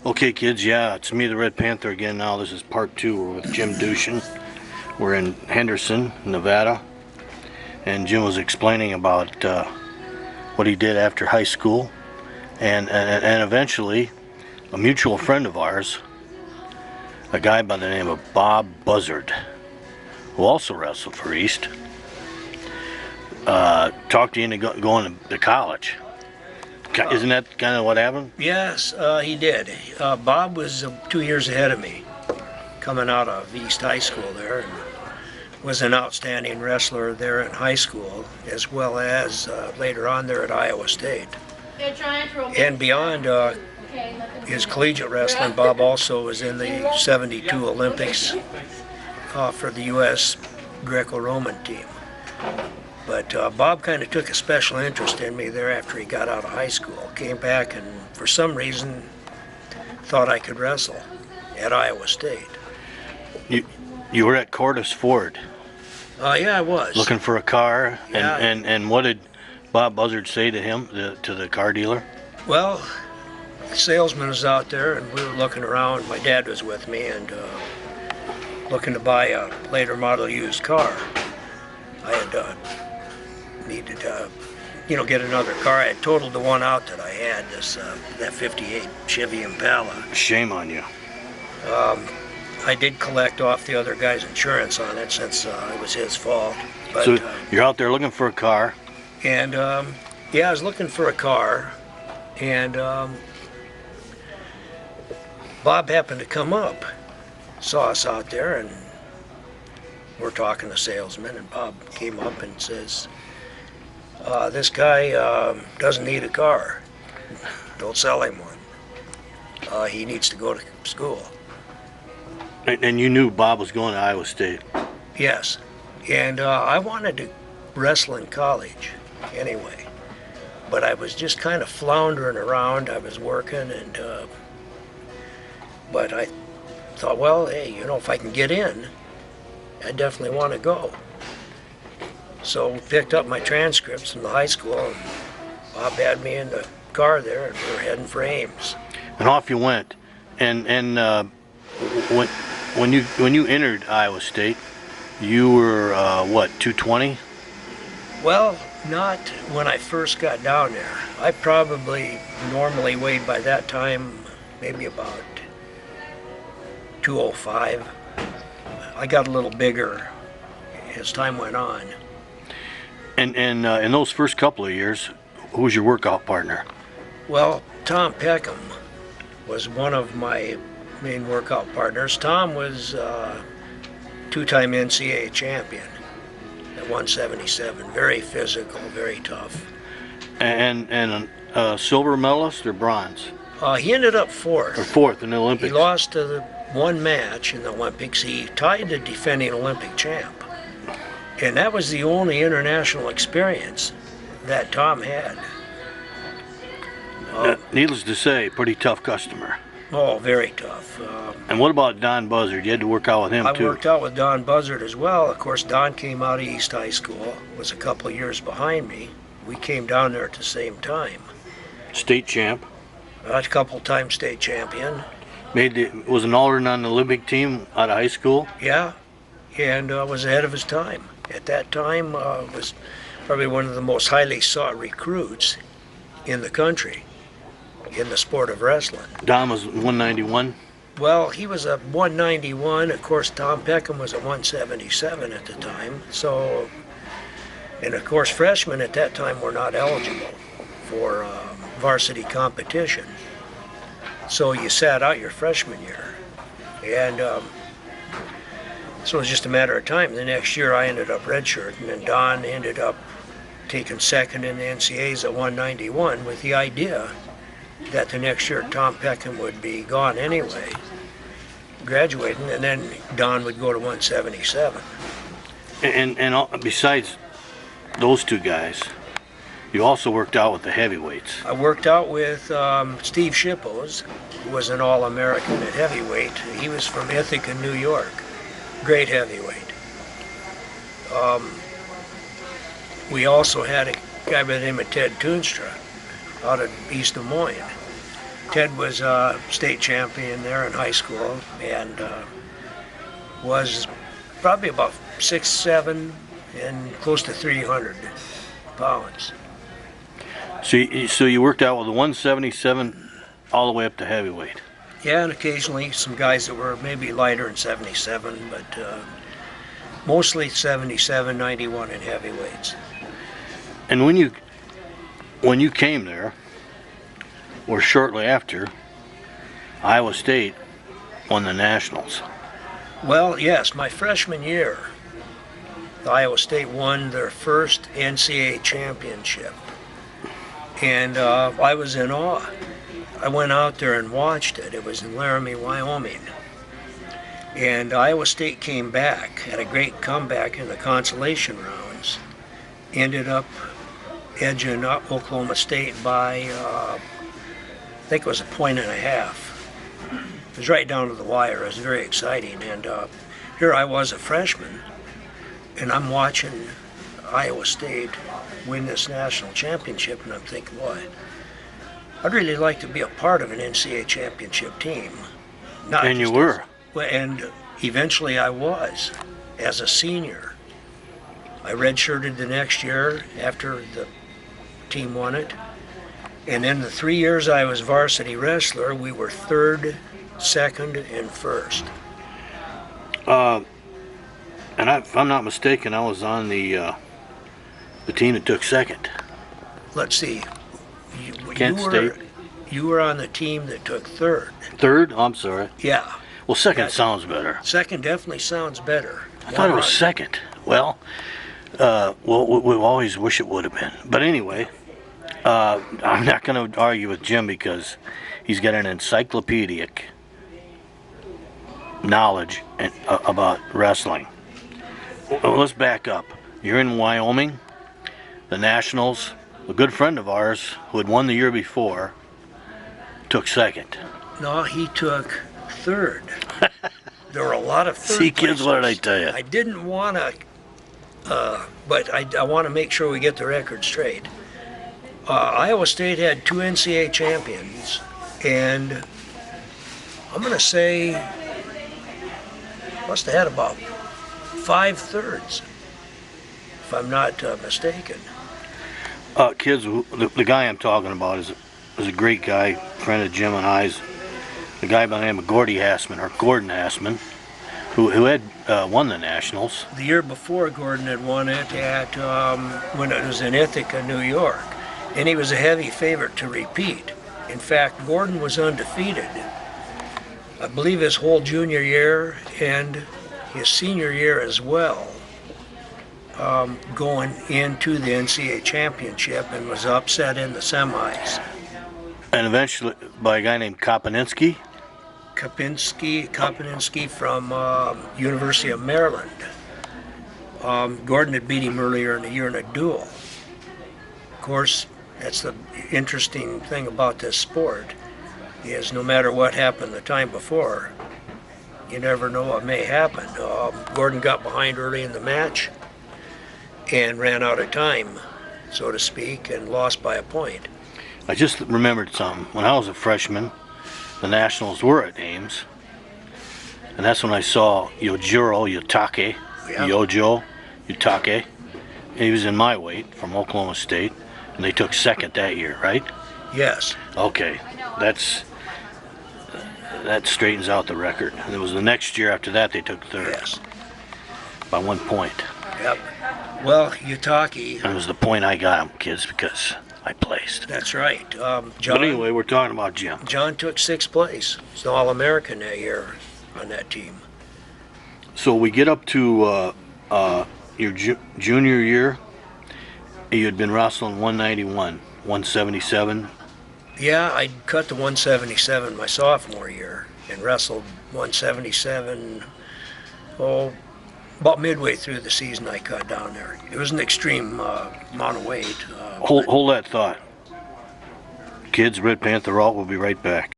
Okay, kids, yeah, it's me, the Red Panther, again now. This is part 2. We're with Jim Duschen. We're in Henderson, Nevada. And Jim was explaining about what he did after high school. And eventually, a mutual friend of ours, a guy by the name of Bob Buzzard, who also wrestled for East, talked you into going to college. Isn't that kind of what happened? Yes, he did. Bob was 2 years ahead of me, coming out of East High School there, and was an outstanding wrestler there in high school, as well as later on there at Iowa State. And beyond his collegiate wrestling, Bob also was in the '72 Olympics for the U.S. Greco-Roman team. But Bob kind of took a special interest in me there after he got out of high school. Came back and for some reason thought I could wrestle at Iowa State. You were at Cordis Ford. Yeah, I was. Looking for a car. Yeah. And what did Bob Buzzard say to him, to the car dealer? Well, the salesman was out there and we were looking around. My dad was with me and looking to buy a later model used car. I had needed to, get another car. I had totaled the one out that I had, that '58 Chevy Impala. Shame on you. I did collect off the other guy's insurance on it since it was his fault. But, so you're out there looking for a car? And yeah, I was looking for a car, and Bob happened to come up, saw us out there, and we're talking to salesman, and Bob came up and says, this guy doesn't need a car. Don't sell him one. He needs to go to school. And you knew Bob was going to Iowa State? Yes. And I wanted to wrestle in college anyway. But I was just kind of floundering around. I was working, and but I thought, well, hey, if I can get in, I definitely want to go. So picked up my transcripts from the high school, and Bob had me in the car there, and we were heading for Ames. And off you went. And when you entered Iowa State, you were what, 220? Well, not when I first got down there. I probably normally weighed by that time maybe about 205. I got a little bigger as time went on. And in those first couple of years, who was your workout partner? Well, Tom Peckham was one of my main workout partners. Tom was two-time NCAA champion at 177. Very physical, very tough. And a silver medalist or bronze? He ended up fourth. Or fourth in the Olympics. He lost to the one match in the Olympics. He tied the defending Olympic champ. And that was the only international experience that Tom had. Needless to say, pretty tough customer. Oh, very tough. And what about Don Buzzard? You had to work out with him too. I worked out with Don Buzzard as well. Of course, Don came out of East High School, was a couple of years behind me. We came down there at the same time. State champ. A couple times state champion. Was an alternate on the Olympic team out of high school. Yeah, and was ahead of his time. At that time, was probably one of the most highly sought recruits in the country in the sport of wrestling. Don was 191? Well, he was a 191. Of course, Tom Peckham was a 177 at the time. So, and of course, freshmen at that time were not eligible for varsity competition. So you sat out your freshman year. And so it was just a matter of time. The next year I ended up redshirting, and Don ended up taking second in the NCAAs at 191 with the idea that the next year Tom Peckham would be gone anyway, graduating, and then Don would go to 177. And besides those two guys, you also worked out with the heavyweights. I worked out with Steve Shippos, who was an All-American at heavyweight. He was from Ithaca, New York. Great heavyweight. We also had a guy by the name of Ted Toonstra out of East Des Moines. Ted was state champion there in high school, and was probably about 6'7" and close to 300 pounds. So you worked out with the 177 all the way up to heavyweight. Yeah, and occasionally some guys that were maybe lighter in 77, but mostly 77, 91 in heavyweights. And when you came there, or shortly after, Iowa State won the nationals. Well, yes, my freshman year, Iowa State won their first NCAA championship, and I was in awe. I went out there and watched it. It was in Laramie, Wyoming. And Iowa State came back, had a great comeback in the consolation rounds. Ended up edging up Oklahoma State by, I think it was 1.5 points. It was right down to the wire. It was very exciting. And here I was, a freshman, and I'm watching Iowa State win this national championship, and I'm thinking, boy, I'd really like to be a part of an NCAA championship team. And you were. And eventually I was, as a senior. I redshirted the next year after the team won it. And in the 3 years I was varsity wrestler, we were third, second, and first. And if I'm not mistaken, I was on the team that took second. Let's see. Kent State. You were on the team that took third. Third? Oh, I'm sorry. Yeah. Well, second sounds better. Second definitely sounds better. I thought it was second. Well, we always wish it would have been. But anyway, I'm not going to argue with Jim because he's got an encyclopedic knowledge about wrestling. Well, let's back up. You're in Wyoming, the Nationals. A good friend of ours who had won the year before took second. No, he took third. There were a lot of third See, kids, places. what did I tell you? I didn't want to, but I want to make sure we get the record straight. Iowa State had 2 NCAA champions, and I'm going to say must have had about 5 thirds, if I'm not mistaken. Kids, the guy I'm talking about is a great guy, friend of Jim and I's. The guy by the name of Gordon Hassman, who had won the Nationals. The year before, Gordon had won it at when it was in Ithaca, New York, and he was a heavy favorite to repeat. In fact, Gordon was undefeated, I believe, his whole junior year and his senior year as well, going into the NCAA championship, and was upset in the semis. And eventually by a guy named Kopinski from University of Maryland. Gordon had beat him earlier in the year in a duel. Of course, that's the interesting thing about this sport, is no matter what happened the time before, you never know what may happen. Gordon got behind early in the match and ran out of time, so to speak, and lost by a point. I just remembered something. When I was a freshman, the Nationals were at Ames, and that's when I saw Yojo Utake. He was in my weight from Oklahoma State, and they took second that year, right? Yes. Okay, that straightens out the record. And it was the next year after that they took third. Yes. By 1 point. Yep. Well, Utake. And it was the point I got him, kids, because I placed. That's right. John, But anyway, we're talking about Jim. John took 6th place. He's an All-American that year on that team. So we get up to your junior year. You had been wrestling 191, 177. Yeah, I cut to 177 my sophomore year and wrestled 177, about midway through the season I cut down there. It was an extreme amount of weight. Hold that thought. Kids, Red Panther Alt will be right back.